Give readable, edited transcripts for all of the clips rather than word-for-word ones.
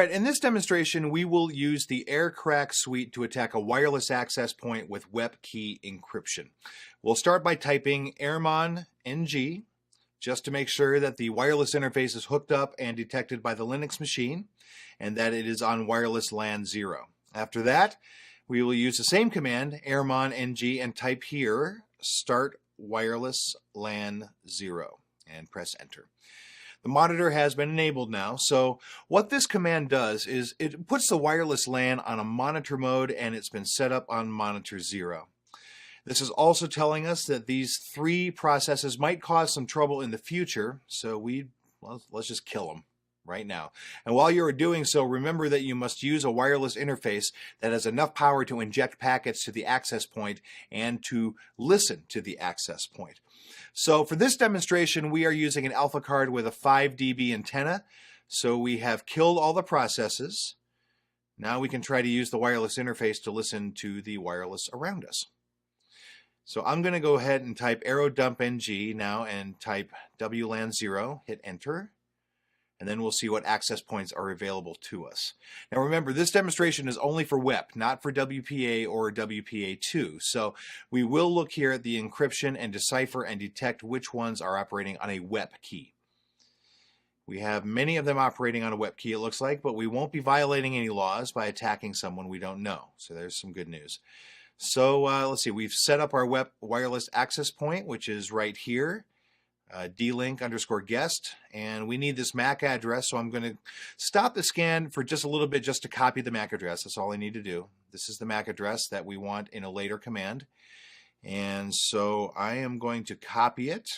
right, in this demonstration, we will use the AirCrack suite to attack a wireless access point with WEP key encryption. We'll start by typing airmon ng just to make sure that the wireless interface is hooked up and detected by the Linux machine and that it is on wireless LAN 0. After that, we will use the same command, airmon ng, and type here start wireless LAN 0 and press enter. The monitor has been enabled now, so what this command does is it puts the wireless LAN on a monitor mode and it's been set up on monitor 0. This is also telling us that these three processes might cause some trouble in the future, so let's just kill them right now. And while you're doing so, remember that you must use a wireless interface that has enough power to inject packets to the access point and to listen to the access point. So for this demonstration, we are using an alpha card with a 5 dB antenna. So we have killed all the processes. Now we can try to use the wireless interface to listen to the wireless around us. So I'm going to go ahead and type arrow dump ng now and type WLAN 0, hit enter, and then we'll see what access points are available to us. Now remember, this demonstration is only for WEP, not for WPA or WPA2. So we will look here at the encryption and decipher and detect which ones are operating on a WEP key. We have many of them operating on a WEP key, it looks like, but we won't be violating any laws by attacking someone we don't know. So there's some good news. So let's see, we've set up our WEP wireless access point, which is right here, dlink_guest, and we need this MAC address, so I'm going to stop the scan for just a little bit just to copy the MAC address. That's all I need to do. This is the MAC address that we want in a later command, and so I am going to copy it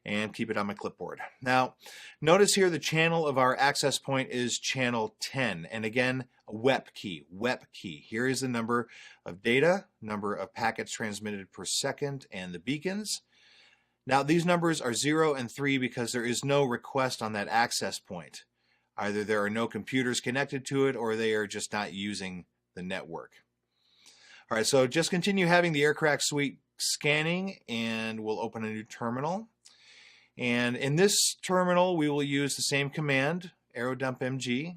and keep it on my clipboard. Now, notice here the channel of our access point is channel 10, and again, a WEP key, WEP key. Here is the number of data, number of packets transmitted per second, and the beacons. Now, these numbers are 0 and 3 because there is no request on that access point. Either there are no computers connected to it or they are just not using the network. All right, so just continue having the AirCrack suite scanning, and we'll open a new terminal. And in this terminal, we will use the same command, arrow dump ng,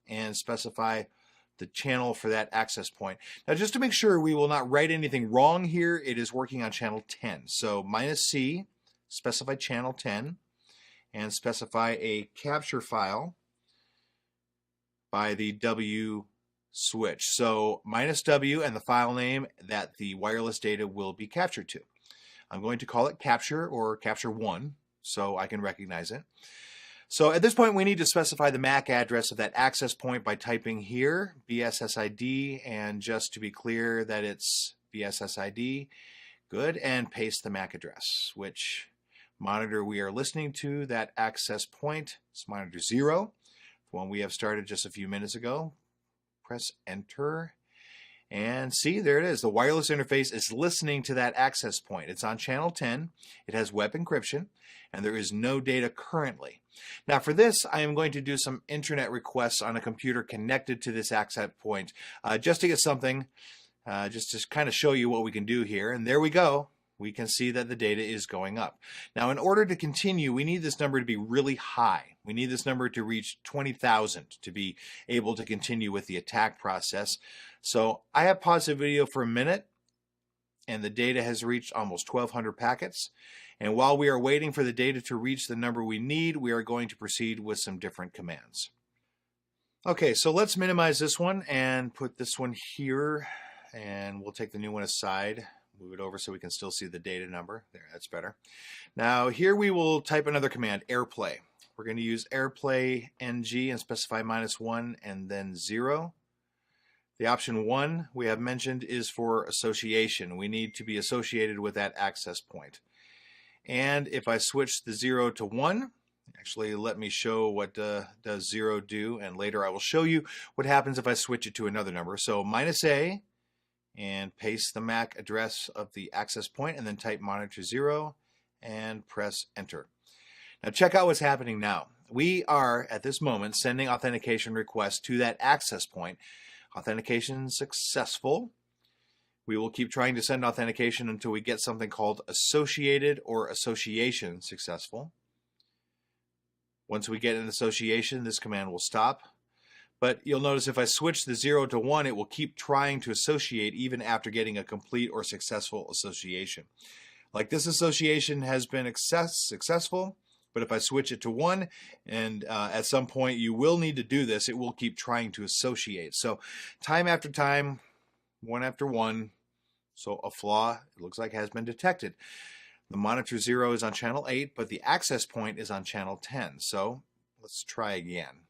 and specify the channel for that access point. Now, just to make sure we will not write anything wrong here, it is working on channel 10. So -C, specify channel 10, and specify a capture file by the W switch. So -W and the file name that the wireless data will be captured to. I'm going to call it capture or capture1 so I can recognize it. So at this point, we need to specify the MAC address of that access point by typing here BSSID, and just to be clear that it's BSSID, good, and paste the MAC address. Which monitor we are listening to, that access point is monitor 0, the one we have started just a few minutes ago. Press enter. And see, there it is. The wireless interface is listening to that access point. It's on channel 10. It has WEP encryption, and there is no data currently. Now for this, I am going to do some internet requests on a computer connected to this access point, just to get something, just to kind of show you what we can do here. And there we go. We can see that the data is going up. Now, in order to continue, we need this number to be really high. We need this number to reach 20,000 to be able to continue with the attack process. So I have paused the video for a minute, and the data has reached almost 1,200 packets. And while we are waiting for the data to reach the number we need, we are going to proceed with some different commands. Okay, so let's minimize this one and put this one here, and we'll take the new one aside. Move it over so we can still see the data number. There, that's better. Now here we will type another command, airplay. We're going to use airplay ng and specify -1 and then 0. The option 1 we have mentioned is for association. We need to be associated with that access point. And if I switch the 0 to 1, actually let me show what does 0 do, and later I will show you what happens if I switch it to another number. So -A, and paste the MAC address of the access point, and then type monitor 0 and press enter. Now check out what's happening now. We are at this moment sending authentication requests to that access point. Authentication successful. We will keep trying to send authentication until we get something called associated or association successful. Once we get an association, this command will stop. But you'll notice if I switch the 0 to 1, it will keep trying to associate even after getting a complete or successful association. Like this association has been successful, but if I switch it to 1, and at some point you will need to do this, it will keep trying to associate. So time after time, one after one, so a flaw, it looks like, has been detected. The monitor 0 is on channel 8, but the access point is on channel 10. So let's try again.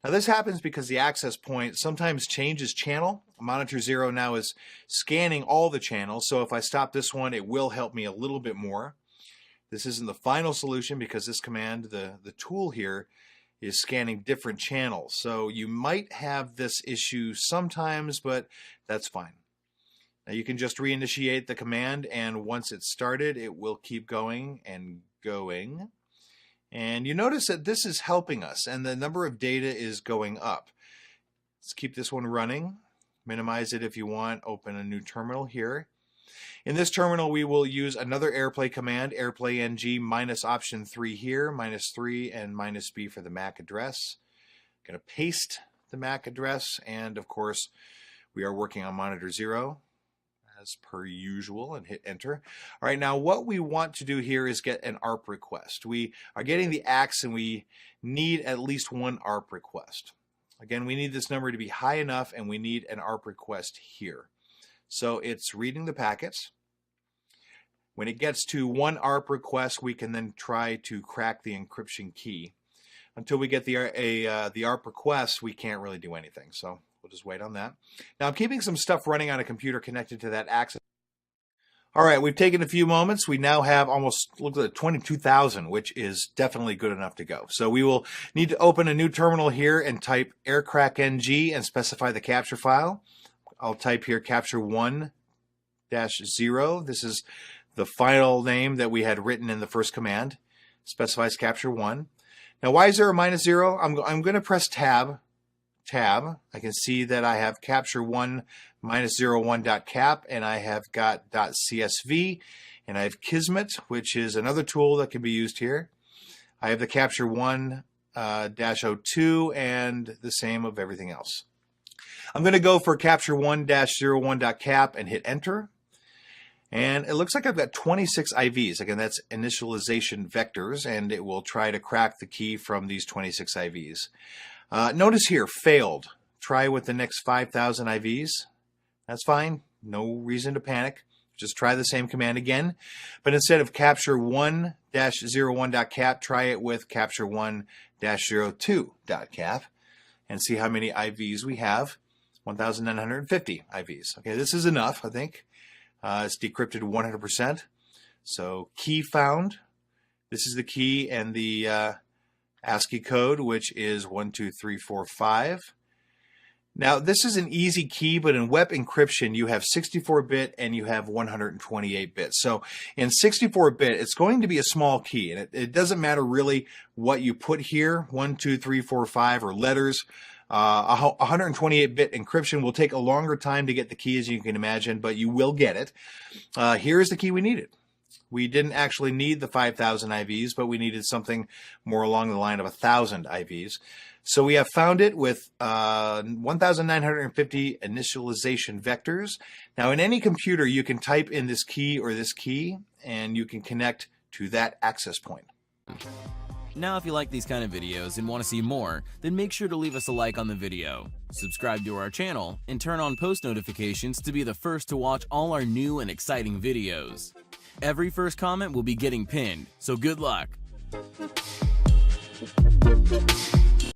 Now this happens because the access point sometimes changes channel. Monitor 0 now is scanning all the channels, so if I stop this one, it will help me a little bit more. This isn't the final solution because this command, the tool here, is scanning different channels. So you might have this issue sometimes, but that's fine. Now you can just reinitiate the command, and once it's started, it will keep going and going. And you notice that this is helping us, and the number of data is going up. Let's keep this one running. Minimize it if you want. Open a new terminal here. In this terminal, we will use another AirPlay command, AirPlay NG minus option 3 here, -3 and -B for the MAC address. I'm going to paste the MAC address, and of course, we are working on monitor 0. As per usual, and hit enter. All right, now what we want to do here is get an ARP request. We are getting the AX and we need at least one ARP request. Again, we need this number to be high enough, and we need an ARP request here. So it's reading the packets. When it gets to one ARP request, we can then try to crack the encryption key. Until we get the ARP request, we can't really do anything. So we'll just wait on that. Now I'm keeping some stuff running on a computer connected to that access. All right, we've taken a few moments. We now have almost, look at it, 22,000, which is definitely good enough to go. So we will need to open a new terminal here and type aircrack-ng and specify the capture file. I'll type here capture1-0. This is the file name that we had written in the first command. Specifies capture1. Now why is there a -0? I'm going to press tab. I can see that I have capture1 -01.cap, and I have got .csv, and I have Kismet, which is another tool that can be used here. I have the capture1 -02 and the same of everything else. I'm going to go for capture1-01.cap and hit enter. And it looks like I've got 26 IVs. Again, that's initialization vectors, and it will try to crack the key from these 26 IVs. Notice here, failed. Try with the next 5,000 IVs. That's fine. No reason to panic. Just try the same command again. But instead of capture1-01.cap, try it with capture1-02.cap and see how many IVs we have. 1,950 IVs. Okay, this is enough, I think. It's decrypted 100%. So key found. This is the key and the ASCII code, which is 12345. Now this is an easy key, but in web encryption you have 64-bit and you have 128-bit. So in 64-bit it's going to be a small key, and it doesn't matter really what you put here, 1, 2, 3, 4, 5, or letters. 128-bit encryption will take a longer time to get the key, as you can imagine, but you will get it. Here's the key we needed. We didn't actually need the 5,000 IVs, but we needed something more along the line of 1,000 IVs. So we have found it with 1,950 initialization vectors. Now in any computer you can type in this key or this key, and you can connect to that access point. Now if you like these kind of videos and want to see more, then make sure to leave us a like on the video, subscribe to our channel, and turn on post notifications to be the first to watch all our new and exciting videos. Every first comment will be getting pinned, so good luck!